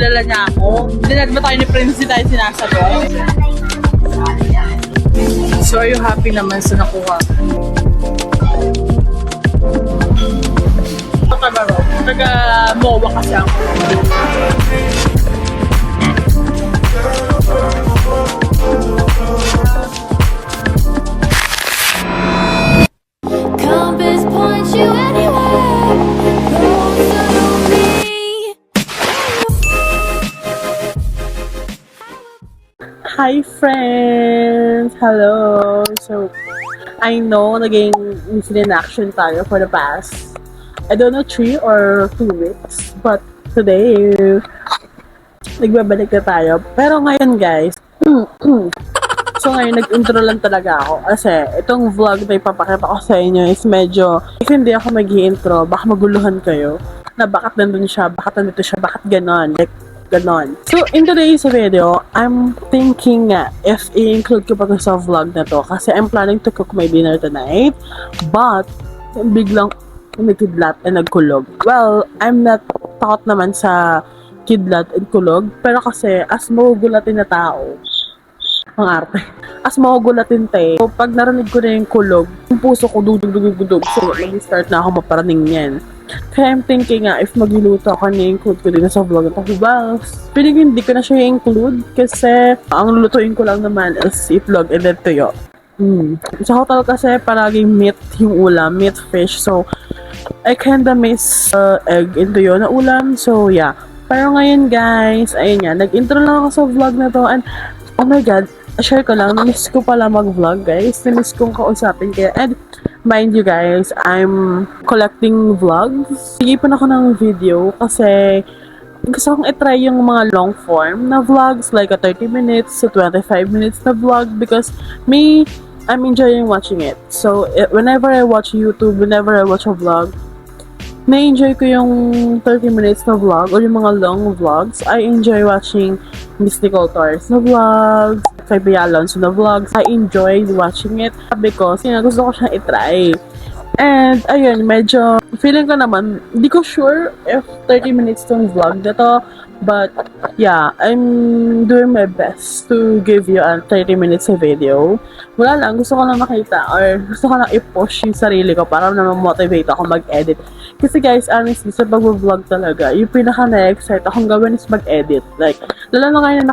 kilala niya ako. Dinad ba tayo ni Prince tayo sinasagot? So, are you happy naman sa nakuha? Taga-MOA kasi ako. Compass points you anywhere, closer to me. Hi friends! Hello! So, I know naging missing in action tayo for the past, I don't know, 3 or 2 weeks. But today, nagbabalik na tayo. Pero ngayon guys, so ngayon nag-intro lang talaga ako. Kasi itong vlog na ipapakita ko sa inyo is medyo, if hindi ako mag-i-intro, baka maguluhan kayo. Na bakit nandun siya, bakit nandito siya, bakit ganon. Like, ganon. So, in today's video, I'm thinking if i-include ko pa to sa vlog na to. Kasi I'm planning to cook my dinner tonight. But, biglang nagkidlat and nagkulog. Well, I'm not takot naman sa kidlat and kulog. Pero kasi, as magugulatin na tao, ang arte. As magugulatin tayo, so, pag narinig ko na yung kulog, yung puso ko dudug-dug-dug. So, mag-start na ako maparaning yan. Kaya I'm thinking if magluluto ako na-include ko din sa vlog ito. Well, piling hindi ko na siya i-include kasi ang lulutuin ko lang naman is itlog and then tuyo. Sa hotel kasi palaging meat yung ulam, meat fish. So, I kinda miss egg and tuyo na ulam. So, yeah. Pero ngayon guys, ayun yan. Nag-intro lang ako sa vlog na to and oh my god, share ko lang, miss ko pala mag-vlog guys. Miss kong kausapin kaya. And mind you guys, I'm collecting vlogs. Sigipon ako ng video kasi gusto kong itry yung mga long form na vlogs like a 30 minutes to 25 minutes na vlog because I'm enjoying watching it. So, whenever I watch YouTube, whenever I watch a vlog, na-enjoy ko yung 30 minutes na vlog or yung mga long vlogs. I enjoy watching Miss Nicole Torres na vlogs, kay Bea Alonso na vlogs. I enjoyed watching it because gusto ko siyang itry. And, ayun, medyo feeling ko naman, hindi ko sure if 30 minutes tong vlog na to. But, yeah, I'm doing my best to give you a 30 minutes of video. Wala lang, gusto ko lang makita or gusto ko lang i-push yung sarili ko para naman motivate ako mag-edit. Kasi guys, honestly, sa pag-vlog talaga, yung pinaka-na-excite akong gawin is mag-edit. Like, lalo na ngayon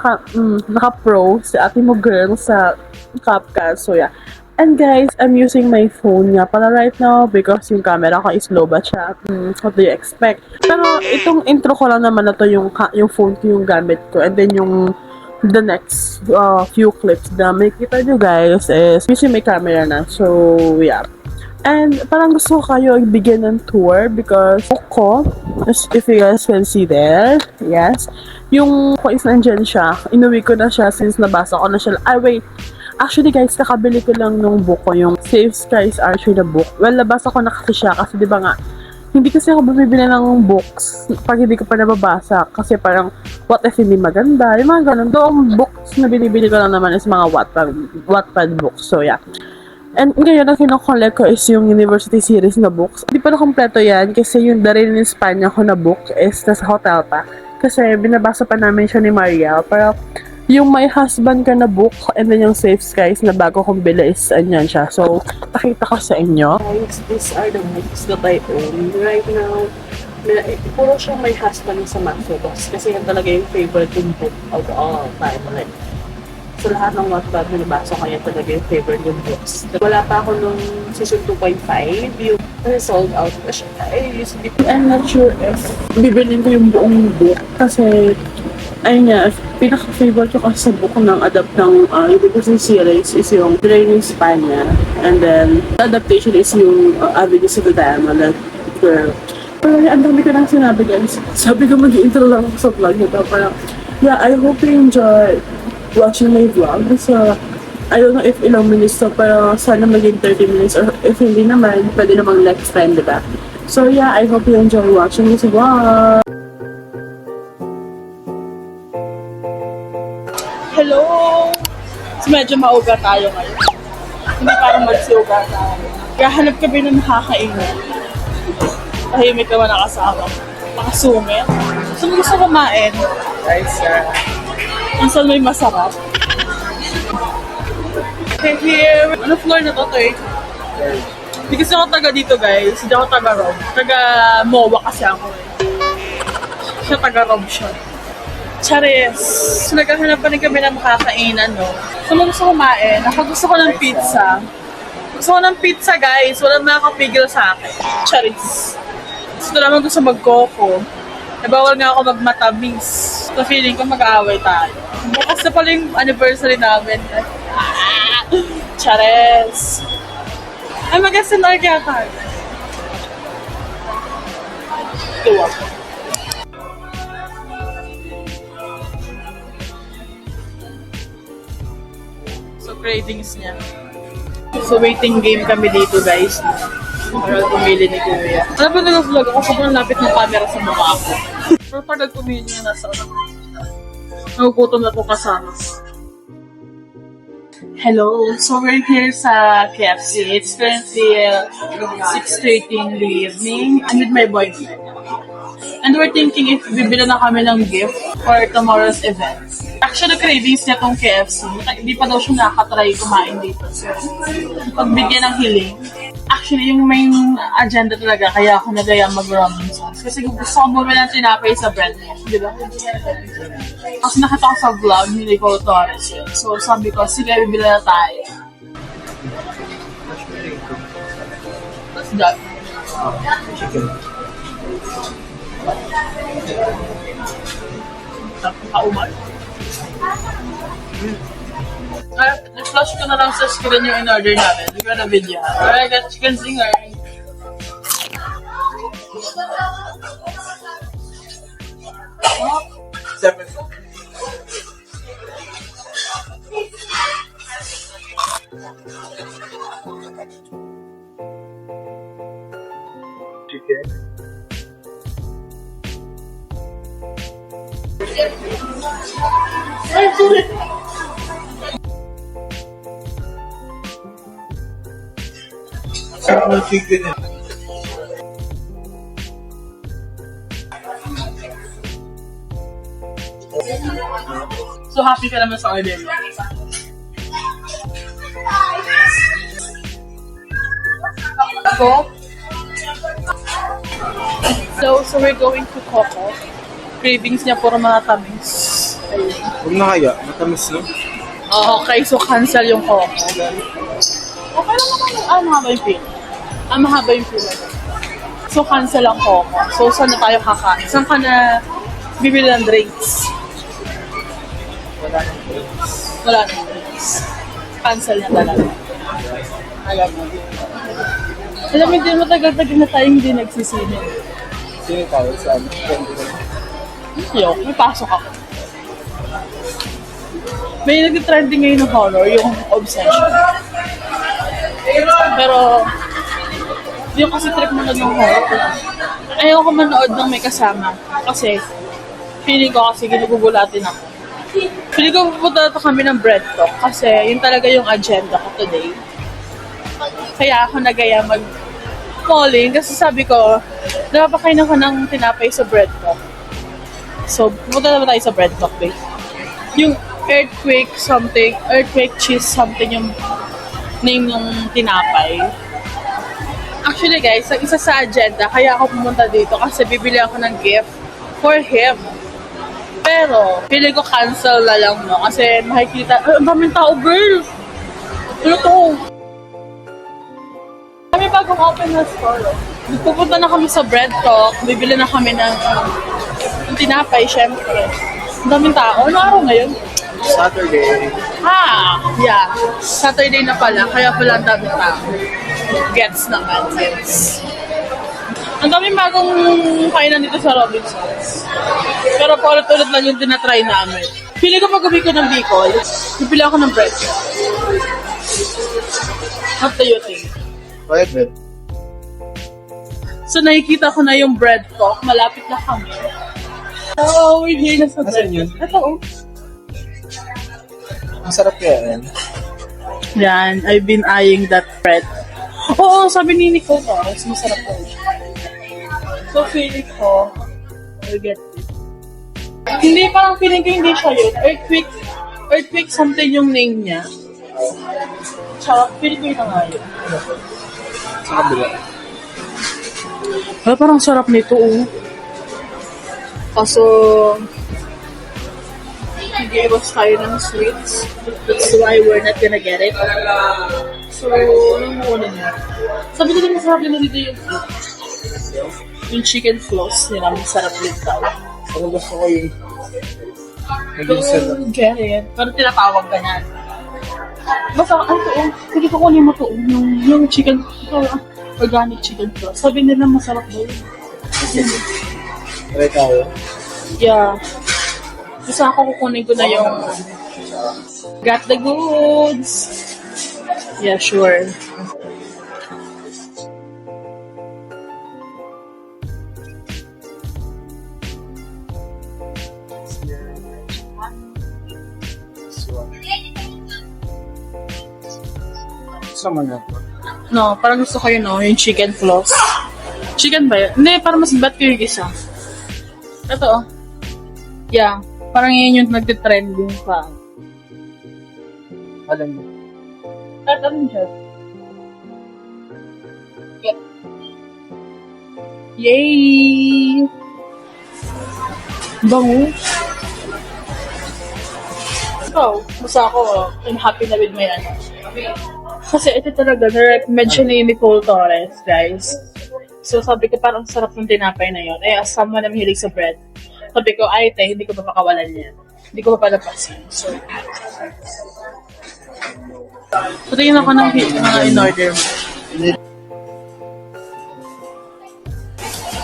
naka-pro si ate mo girl sa CapCut. So, yeah. And guys, I'm using my phone nga pala right now because yung camera ko is low ba siya. What do you expect? Pero itong intro ko lang naman na to yung phone ko yung gamit ko. And then yung the next few clips na makikita nyo guys is using my camera na. So, yeah. And parang gusto ko kayo bigyan ng tour because book ko, if you guys can see there, yes, yung ko is nandyan siya. Inuwi ko na siya since nabasa ko na siya. Wait. Actually guys, kakabili ko lang nung book ko, yung Safe Skies Archery na book. Well, nabasa ko na kasi siya kasi diba nga, hindi kasi ako bumibili ng books pag hindi ko pa nababasa. Kasi parang, what if hindi maganda? Yung mga ganun. Doong books na binibili ko lang naman is mga Wattpad books. So yeah. And ngayon, ang kinokollect ko is yung university series na books. Hindi pa na kompleto yan kasi yung Darin in Spanya ko na book is nasa hotel pa. Kasi binabasa pa namin siya ni Mariel. Pero yung My Husband Ka na book and then yung Safe Skies na bago kong bili is anyan siya. So, pakita ko sa inyo. Guys, these are the books that I own. Right now, puro siyang My Husband sa Maxwell's kasi yan talaga yung favorite yung book of all time. Like, sa lahat ng Wattpad na nabasa ko, yan talaga yung favorite yung books. Wala pa ako nung season 2.5, yung sold out na siya. I'm not sure if bibilin ko yung buong book kasi ayun nga, pinaka-favorite ko kasi sa book ng adapt ng university series is yung Train in Spanya. And then, the adaptation is yung Avenues of the Diamond. Pero, ang dami ko nang sinabi guys. Sabi ko mag-intro lang ako sa vlog nito. Parang, yeah, I hope you enjoy watching my vlog. So, I don't know if ilang minutes to, pero sana maging 30 minutes. Or if hindi naman, pwede namang next time, diba? So, yeah, I hope you enjoy watching this vlog. Hello! So, medyo mauga tayo ngayon. Hindi parang magsiuga tayo. Kaya hanap kami ng nakakaingay. Tahimik naman nakasama. Nakasungit. Gusto mo gusto kumain? Guys, kung saan may masarap. Okay, here. Ano floor na to, Toy? Hindi kasi ako taga dito, guys. Hindi ako taga Rob. Taga MOA kasi ako. Siya taga Rob siya. Charis. So, naghahanap pa rin kami ng makakainan, no? So, gusto kumain. Ako gusto ko ng pizza. Gusto ko ng pizza, guys. Walang makakapigil sa akin. Charis. Gusto naman gusto mag-coco. Bawal nga ako magmatamis. So, feeling ko mag-aaway tayo. Bukas na pala yung anniversary namin. Charis. Ay, mag-SNR kaya tayo. Tuwa. So, cravings niya. So, waiting game kami dito, guys. Para pumili ni Kuya. Alam ba nag-vlog ako? Sobrang lapit ng camera sa mukha ko. Pero pag nag-pumili niya nasa nagugutom na po kasama. Hello! So we're here sa KFC. It's currently 6:30 in the evening. I'm with my boyfriend. And we're thinking if bibili na kami ng gift for tomorrow's event. Actually, cravings niya tong KFC. Hindi pa daw siya nakatry kumain dito. So, pagbigyan ng hiling. Actually, yung main agenda talaga, kaya ako nagaya mag-Robinsons. Kasi gusto ko bumili ng tinapay sa bread. Di ba? Kasi nakita ko sa vlog ni Rico Torres. So, sabi ko, sige, bibili na tayo. What's that? Kauman? I-flash ko na lang sa screen yung in-order namin. Hindi ko na video. I got chicken zinger. Seven. Chicken. Sarap chicken. So happy ka naman sa order mo. So we're going to Coco. Cravings niya puro mga tamis. Ayun. Huwag na kaya, matamis no? Okay, so cancel yung Coco. Okay lang naman mahaba yung pila. Mahaba yung pila. So cancel ang Coco. So saan na tayo kakain? Saan ka na bibili ng drinks? Wala nang drinks. Wala nang drinks. Cancel na talaga. Alam mo, hindi matagal-tagal na tayo hindi nagsisine. Sino tayo sa ano? Yo, may pasok ako. May nag-trending ngayon ng horror, yung Obsession. Pero, hindi ko kasi trip manood ng horror. Ayaw ko manood ng may kasama. Kasi, feeling ko kasi ginugugulatin ako. Feeling ko pupunta kami ng bread talk kasi yun talaga yung agenda ko today. Kaya ako nagaya mag-calling kasi sabi ko, napapakain ako ng tinapay sa bread talk. So, pumunta naman tayo sa bread talk, babe. Yung earthquake something, earthquake cheese something yung name ng tinapay. Actually guys, ang isa sa agenda, kaya ako pumunta dito kasi bibili ako ng gift for him. Pero, feeling ko cancel na lang mo kasi makikita, ang daming tao, girl! Ano to? Kami bagong open na store. Pupunta na kami sa bread talk, bibili na kami ng tinapay, syempre. Ang daming tao. Ano araw ngayon? Saturday. Yeah. Saturday na pala, kaya pala ang daming tao. Gets naman, gets. Ang daming bagong kainan dito sa Robinsons. Pero paulit-ulit lang yung tinatry namin. Pili ko pag uwi ko ng Bicol, pipili ako ng bread. What do you think? Pwede. So nakikita ko na yung bread talk, malapit na kami. Oh, we're here na sa bread. Asan yun? Ito oh. Ang sarap yan. Yan, I've been eyeing that bread. Oo, sabi ni Nicole Torres, masarap po. So feeling ko, I get it. Hindi, parang feeling ko hindi siya yun. Earthquake something yung name niya. Tsaka, feeling ko yun na nga yun. Sa kabila. Wala, parang sarap nito, oh. Kaso, nag-iwas tayo ng sweets. That's why we're not gonna get it. So, anong muna niya? Sabi ko din masarap din dito yung chicken floss nila. Masarap din daw. Pero gusto ko yung nag-isan na. Don't get it. Pero tinatawag ka niyan. Basta, ano to, sige ko kunin mo to, yung chicken, organic chicken floss. Sabi nila masarap daw yun. Try tayo. Yeah. Basta ako kukunin ko na yung got the goods. Yeah, sure. Sama na to. No, parang gusto ko yun, no? Yung chicken floss. Chicken ba yun? Hindi, parang mas bat ko yung isa. Ito, oh. Yeah. Parang yun yung nagtitrending pa. Alam mo. At ano dyan? Yeah. Yay! Bango. So, basta ako, I'm happy na with my ano. Kasi ito talaga, na-recommend siya ni Nicole Torres, guys. So, sabi ko, parang sarap ng tinapay na yun. Eh, as someone na mahilig sa bread, sabi ko, ay, te, hindi ko pa makawalan yan. Hindi ko pa palapasin. So, tingin ako ng mga in-order mo.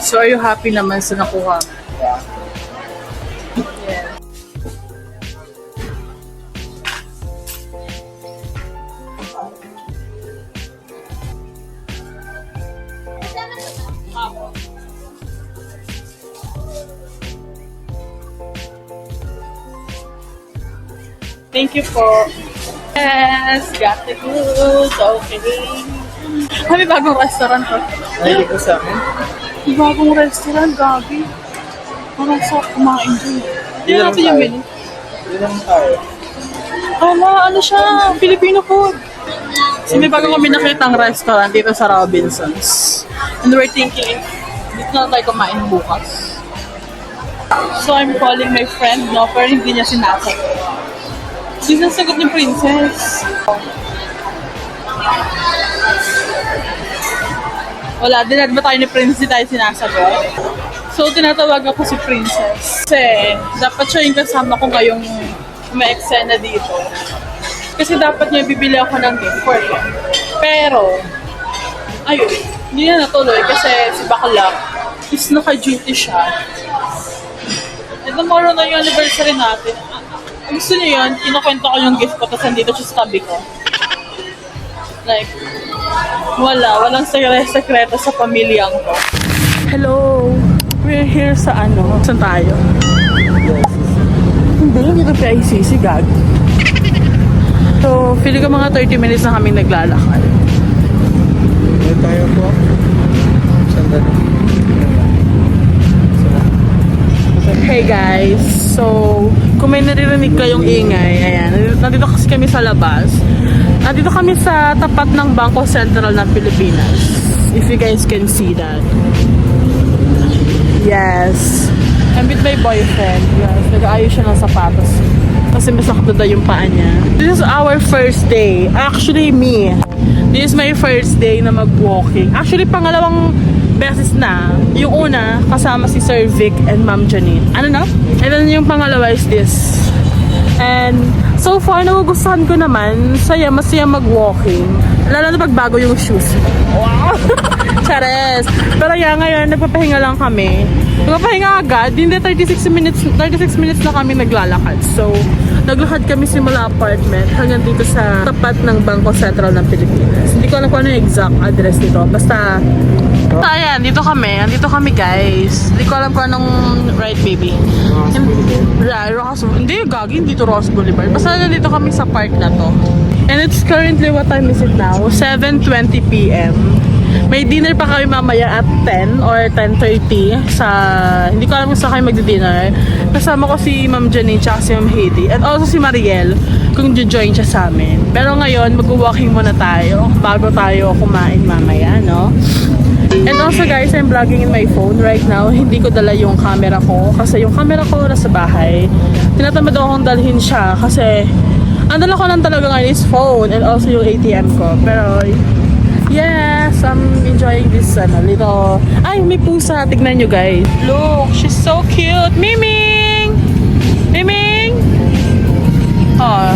So, are you happy naman sa nakuha mo? Yeah. Yeah. Thank you for... Yes! Got the goods! Okay. May bagong restaurant to. Ay, hindi ko sa akin. May bagong restaurant, Gabi. Parang sarap kumain dun. Hindi natin yung menu. Hindi lang tayo. Ano siya? Filipino food. So may bago kami nakitang restaurant dito sa Robinsons. And we're thinking, dito na tayo kumain bukas. So I'm calling my friend, no? Pero hindi niya sinasagot. Sinasagot ni Princess. Wala, dinad ba tayo ni Princess, di tayo sinasagot? So, tinatawag ako si Princess. Kasi, dapat siya yung kasama ko ngayong may eksena dito. Kasi dapat niya bibili ako ng gift for him. Pero, ayun, hindi na natuloy kasi si Bakla is naka-duty siya. And tomorrow na yung anniversary natin. Gusto niyo yun, kinukwento ko yung gift ko tapos nandito siya sa tabi ko. Like, walang sekreto sa pamilyang ko. Hello! We're here sa ano? Saan tayo? Hindi, dito sa ICC, gag. So, feeling ko mga 30 minutes na kami naglalakad. May tayo po. Sandali. Hey guys! So, kung may naririnig kayong ingay, ayan, nandito kasi kami sa labas. Nandito kami sa tapat ng Bangko Sentral ng Pilipinas. If you guys can see that. Yes. I'm with my boyfriend. Yes, nag-aayos siya ng sapatos. Kasi masakto daw yung paa niya. This is our first day. Actually, me. This is my first day na mag-walking. Actually, pangalawang beses na. Yung una, kasama si Sir Vic and Ma'am Janine. Ano na? And then yung pangalawa is this. And so far, nagugustuhan ko naman. Masaya mag-walking. Lalo na pagbago yung shoes. Wow! Chares! Pero ngayon, nagpapahinga lang kami. Nagpapahinga agad. Hindi, 36 minutes na kami naglalakad. So, naglakad kami simula apartment hanggang dito sa tapat ng Bangko Sentral ng Pilipinas. Hindi ko alam kung ano yung exact address dito. Basta, ayan, dito kami guys. Hindi ko alam kung anong right, baby. Hindi, gagi, dito Ross Boulevard. Basta nandito kami sa park na to. And it's currently, what time is it now? 7:20 p.m. May dinner pa kami mamaya at 10 or 10:30 sa, hindi ko alam kung saan kayo magdi-dinner. Kasama ko si Ma'am Janine tsaka si Ma'am Hailey and also si Mariel kung join siya sa amin. Pero ngayon, mag-walking muna tayo bago tayo kumain mamaya, no? And also guys, I'm vlogging in my phone right now. Hindi ko dala yung camera ko kasi yung camera ko nasa bahay. Tinatamad akong dalhin siya kasi ang dala ko lang talaga ngayon is phone and also yung ATM ko. Pero yes, I'm enjoying this little... Ay, may pusa. Tignan nyo guys. Look, she's so cute. Miming! Miming! Oh.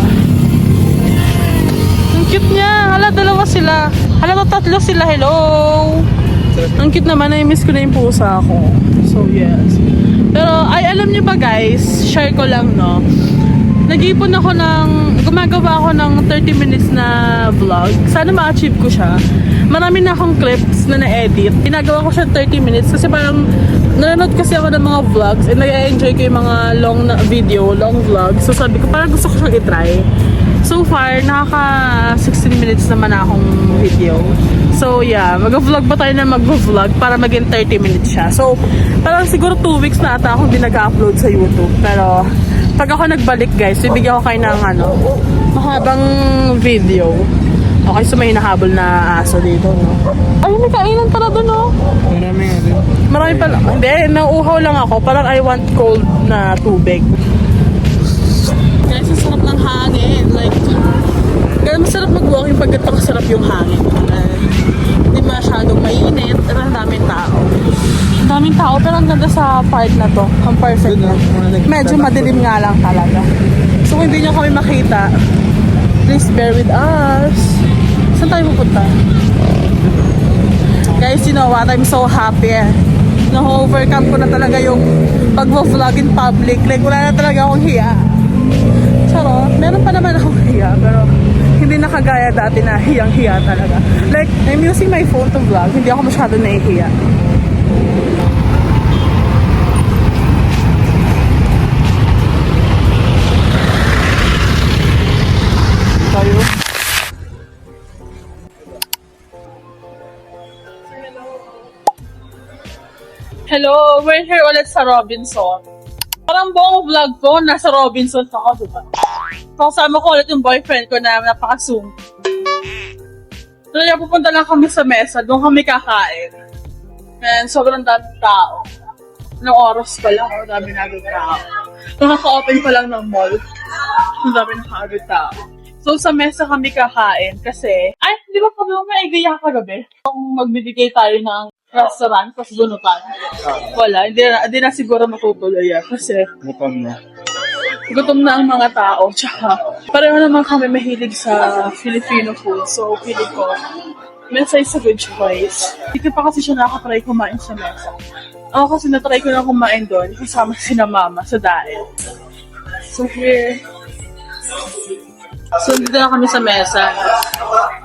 Ang cute niya. Hala, dalawa sila. Hala, tatlo sila. Hello! Ang cute naman. I-miss ko na yung pusa ko. So, yes. Pero, ay, alam niyo ba guys, share ko lang, no? Nag-ipon ako gumagawa ako ng 30 minutes na vlog. Sana ma-achieve ko siya. Marami na akong clips na na-edit. Ginagawa ko siya 30 minutes kasi parang nanonood kasi ako ng mga vlogs and nag-enjoy ko yung mga long vlogs. So sabi ko parang gusto ko siyang i-try. So far, nakaka 16 minutes naman na akong video. So yeah, mag-vlog pa tayo na mag-vlog para maging 30 minutes siya. So parang siguro 2 weeks na ata akong di nag-upload sa YouTube. Pero pag ako nagbalik guys, bibigyan ko kayo ng mahabang video. Okay, so may hinahabol na aso dito, no? Ay, may kainan pala doon, no? Marami nga din. Marami pala. Hindi, nauuhaw lang ako. Parang I want cold na tubig. Guys, ang sarap ng hangin. Like, kaya masarap mag-walking pag ito kasarap yung hangin. Hindi masyadong mainit. Pero ang daming tao. Ang daming tao, pero ang ganda sa part na to. Ang perfect na. Medyo madilim nga lang talaga. So kung hindi nyo kami makita, please bear with us. Saan tayo pupunta? Guys, you know what? I'm so happy. Na-overcome ko na talaga yung pag-vlog in public. Like, wala na talaga akong hiya. Charot, meron pa naman akong hiya, pero hindi na kagaya dati na hiyang-hiya talaga. Like, I'm using my phone to vlog. Hindi ako masyado nahihiya. Tayo. Hello, we're here ulit sa Robinson. Parang buong vlog ko, nasa Robinson ako, diba? Kasama ko ulit yung boyfriend ko na napaka-zoom. Kaya pupunta lang kami sa mesa, doon kami kakain. And sobrang daming tao. Anong oras pa lang, ang dami naging tao. Nakaka-open pa lang ng mall. Ang dami nakagod tao. So sa mesa kami kakain kasi, ay, di ba pag may idea kagabi? Kung magbibigay tayo ng restaurant, tapos bunutan. Wala, hindi na siguro matutuloy yan kasi gutom na ang mga tao. Tsaka, pareho naman kami mahilig sa Filipino food. So, feeling ko, mesa is a good choice. Hindi pa kasi siya nakatry kumain sa mesa. Ako kasi natry ko na kumain doon kasama sina mama sa diet. So, here. So, dito na kami sa mesa.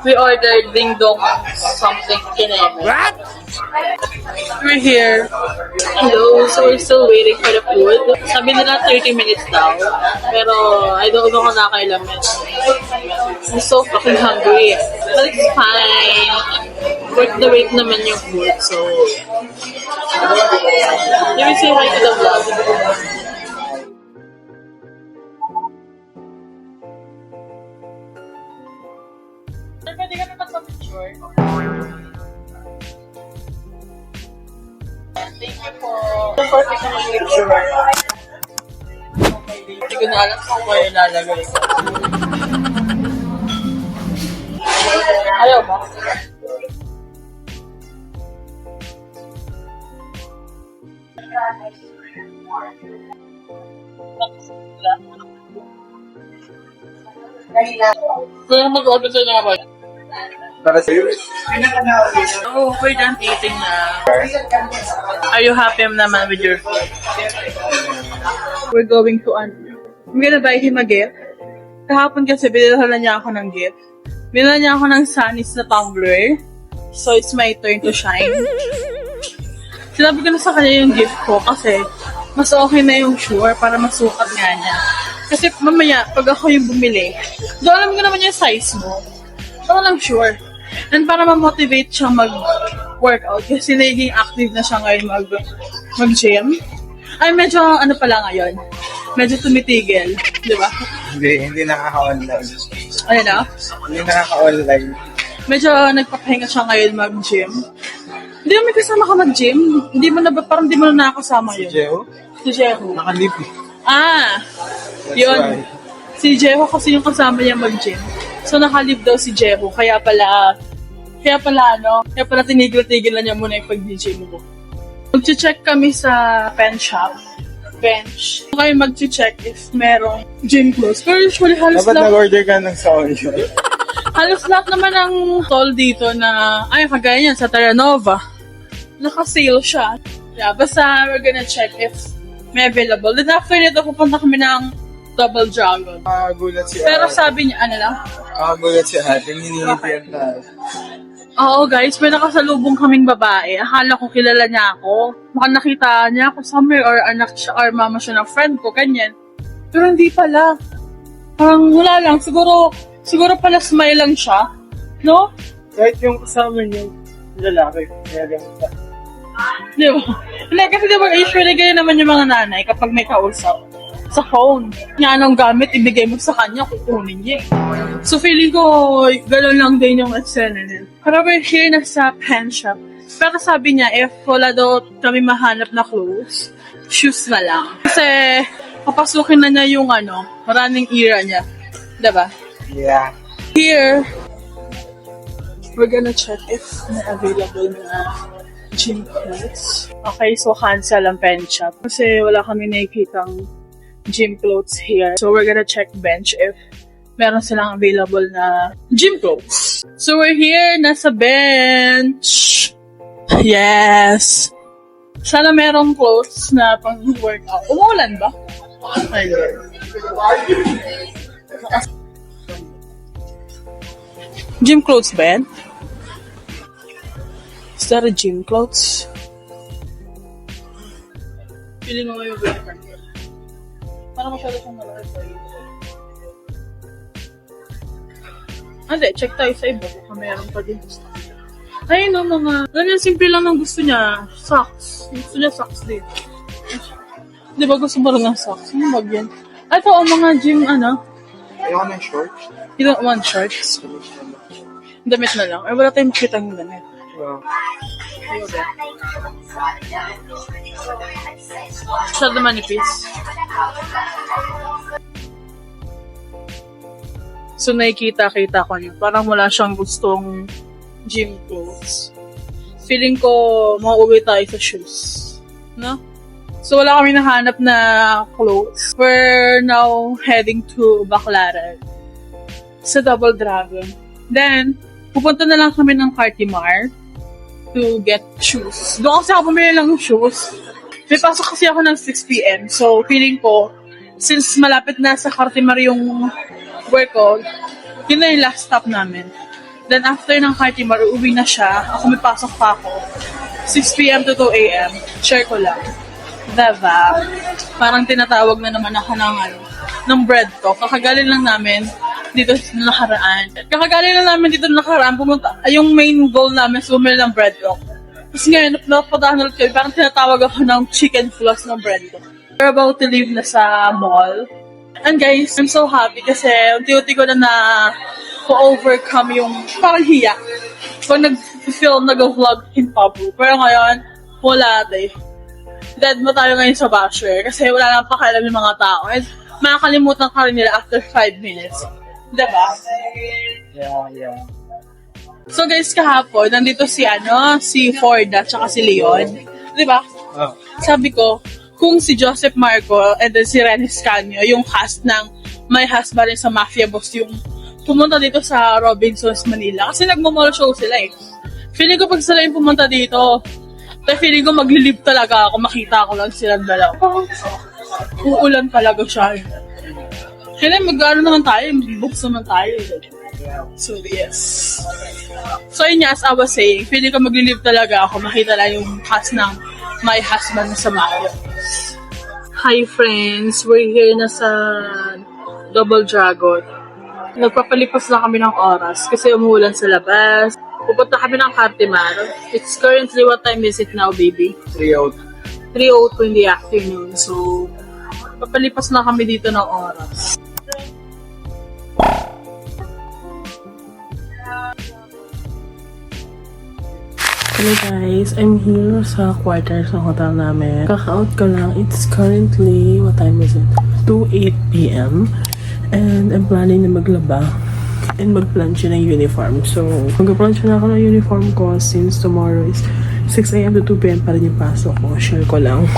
We ordered ding dong something kineme. What? We're here. Hello, so we're still waiting for the food. Sabi nila 30 minutes daw. Pero, I don't know kung nakailan minutes. I'm so fucking hungry. But it's fine. Worth the wait naman yung food, so... Let me say hi to the vlog. Pwede ka na magpa-picture? Thank you po. Perfect na mag-picture. Hindi ko na alam kung kaya ilalagay ko. Ayaw ba? Kaya mag-order sa inyo ako. Para sa iyo. Oh, we're done eating na. Are you happy naman with your food? We're going to I'm gonna buy him a gift. Kahapon kasi binilhan niya ako ng gift. Binilhan niya ako ng Sunny's na tumbler. So it's my turn to shine. Sinabi ko na sa kanya yung gift ko kasi mas okay na yung sure para masukat nga niya. Kasi mamaya, pag ako yung bumili, doon alam ko naman yung size mo. Ako lang sure. And para ma-motivate siyang mag-workout, kasi naging active na siya ngayon mag-gym. Ay, medyo ano pala ngayon, medyo tumitigil, di ba? Hindi nakaka-online. Ano na? Hindi nakaka-online. Medyo nagpapahinga siya ngayon mag-gym. Hindi mo may kasama ka mag-gym? Hindi mo na ba, parang hindi mo na nakakasama yun? Jeho? Si Jeho. Nakalip. Ah! That's Yun. why. Si Jeho kasi yung kasama niya mag-gym. So nakalib daw si Jeho. Kaya pala tinigil-tigil na niya muna yung pag-gym ko. Mag-check kami sa pen shop. Bench. Kung kayo mag-check if merong gym clothes. Pero usually halos Dapat lahat, nag-order ka ng sound yun. halos lahat naman ng stall dito na, ay kagaya niyan sa Terranova. Naka-sale siya. Yeah, basta we're gonna check if may available. Then after nito, pupunta kami ng Double Dragon. Gulat si Pero ate. sabi niya, ano lang? Gulat si ate. Hinihitian tayo. Oo guys, may nakasalubong kaming babae. Akala ko kilala niya ako. Baka nakita niya ako somewhere or anak siya or mama siya ng friend ko, ganyan. Pero hindi pala. Parang wala lang. Siguro pala smile lang siya. No? Kahit yung kasama niyo, lalaki. Kaya ganun ka. Di ba? Hindi, kasi di ba usually ganyan naman yung mga nanay kapag may kausap sa phone. Nga anong gamit, ibigay mo sa kanya, kukunin niya. So feeling ko, gano'n lang din yung eksena niya. Pero we're here na sa pen shop. Pero sabi niya, if wala daw kami mahanap na clothes, shoes na lang. Kasi, papasukin na niya yung running era niya. Diba? Yeah. Here, we're gonna check if may available na gym clothes. Okay, so cancel ang pen shop. Kasi wala kami nakikitang gym clothes here. So we're gonna check bench if meron silang available na gym clothes. So we're here, nasa bench. Yes! Sana merong clothes na pang workout. Umuulan ba? Ayun. Gym clothes ba yan? Is that a gym clothes? Feeling mo yung very para masyado siyang malaki sa iyo. Hindi, check tayo sa iba kung meron pa din gusto. Ayun no, mga, ganyan simple lang ng gusto niya. Socks. Gusto niya socks din. Di ba gusto mo rin ng socks? Ano ba yan? Ito, ang mga gym, Ayoko ng shorts. you don't want shorts. Damit na lang. Ay, wala tayong makita ng damit. Wow. Ayun ba? Masyado manipis. So, nakikita-kita ko yun. Parang wala siyang gustong gym clothes. Feeling ko, mauuwi tayo sa shoes. No? So, wala kami nahanap na clothes. We're now heading to Baclaran. Sa Double Dragon. Then, pupunta na lang kami ng Cartimar to get shoes. Doon kasi ako bumili lang ng shoes. May pasok kasi ako ng 6 p.m. So, feeling ko, since malapit na sa Cartimar yung work ko, yun na yung last stop namin. Then, after ng Cartimar, uuwi na siya. Ako may pasok pa ako. 6 p.m. to 2 a.m. Share ko lang. Diba? Parang tinatawag na naman ako ng bread ko. Kakagaling lang namin dito na nakaraan. Pumunta. Yung main goal namin is bumili ng bread ko. Tapos ngayon, napadahan ulit kami. Parang tinatawag ako ng chicken floss ng bread ko. We're about to leave na sa mall. And guys, I'm so happy kasi unti-unti ko na overcome yung parang hiya. Pag nag-film, nag-vlog in public. Pero ngayon, wala tayo. Dead mo tayo ngayon sa basher kasi wala nang pakialam yung mga tao. And makakalimutan ka rin nila after 5 minutes. Diba? Yeah. So guys, kahapon, nandito si Ford at saka si Leon. Diba? Oh. Sabi ko, kung si Joseph Marco and then si Renny Scanio, yung cast ng My Husband sa Mafia Boss, yung pumunta dito sa Robinsons, Manila. Kasi nagmamall show sila eh. Feeling ko pag sila yung pumunta dito, feeling ko maglilib talaga ako, makita ko lang silang dalawa. Uulan talaga siya. Kaya mag-ano naman tayo, books naman tayo. So, yes. So, yun nga, as I was saying, feeling ko maglilib talaga ako, makita lang yung cast ng My Husband sa Mario. Hi friends, we're here na sa Double Dragon. Nagpapalipas na kami ng oras kasi umuulan sa labas. Pupunta kami ng Cartimar. It's currently, what time is it now, baby? 3 out. 3:02 in the afternoon. So, papalipas na kami dito ng oras. Hello guys, I'm here sa quarters ng hotel namin. Kaka-out ko lang. It's currently, what time is it? 2:08 p.m. And I'm planning na maglaba and mag-plancha ng uniform. So, mag-plancha na ako ng uniform ko since tomorrow is 6 a.m. to 2 p.m. pa rin yung pasok ko. Share ko lang.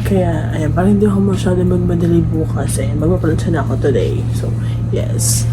Kaya, ayan, parang hindi ako masyado magmadali bukas eh. Mag-plancha na ako today. So, yes.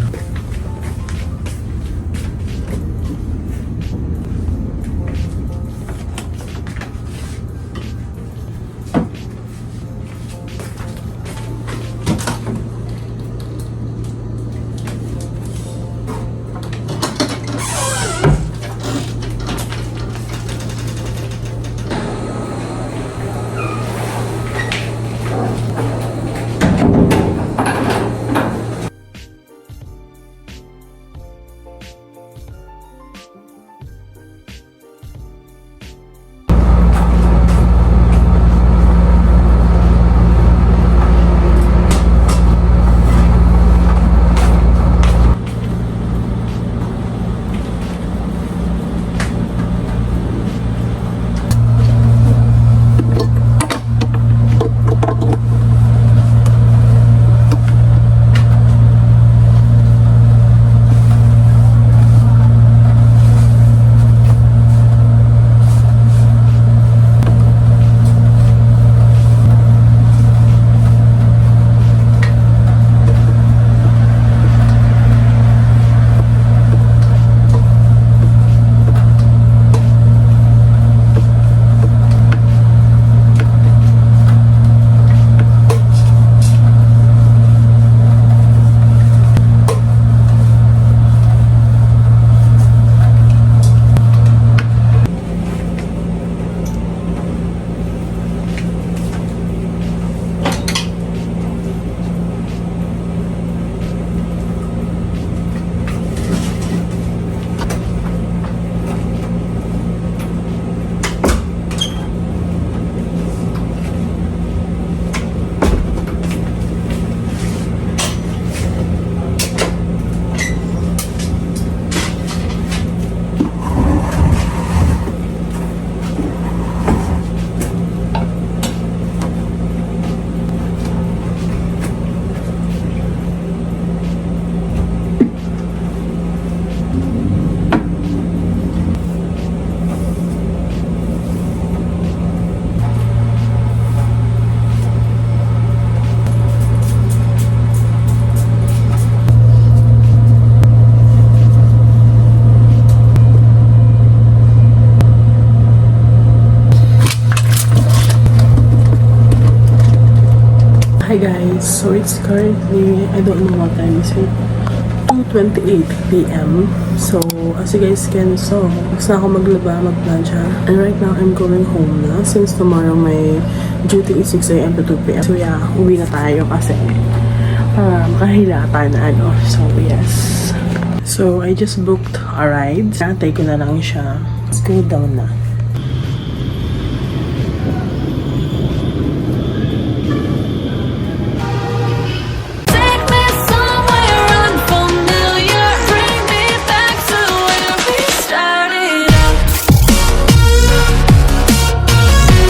Hi guys, so it's currently, I don't know what time is it, 2:28 p.m. So, as you guys can saw, gusto na ako maglaba, magplancha. And right now, I'm going home na since tomorrow may duty is 6 a.m. to 2 p.m. So yeah, uwi na tayo kasi makahilata na ano. So yes. So, I just booked a ride. Natay ko na lang siya. Let's go down na.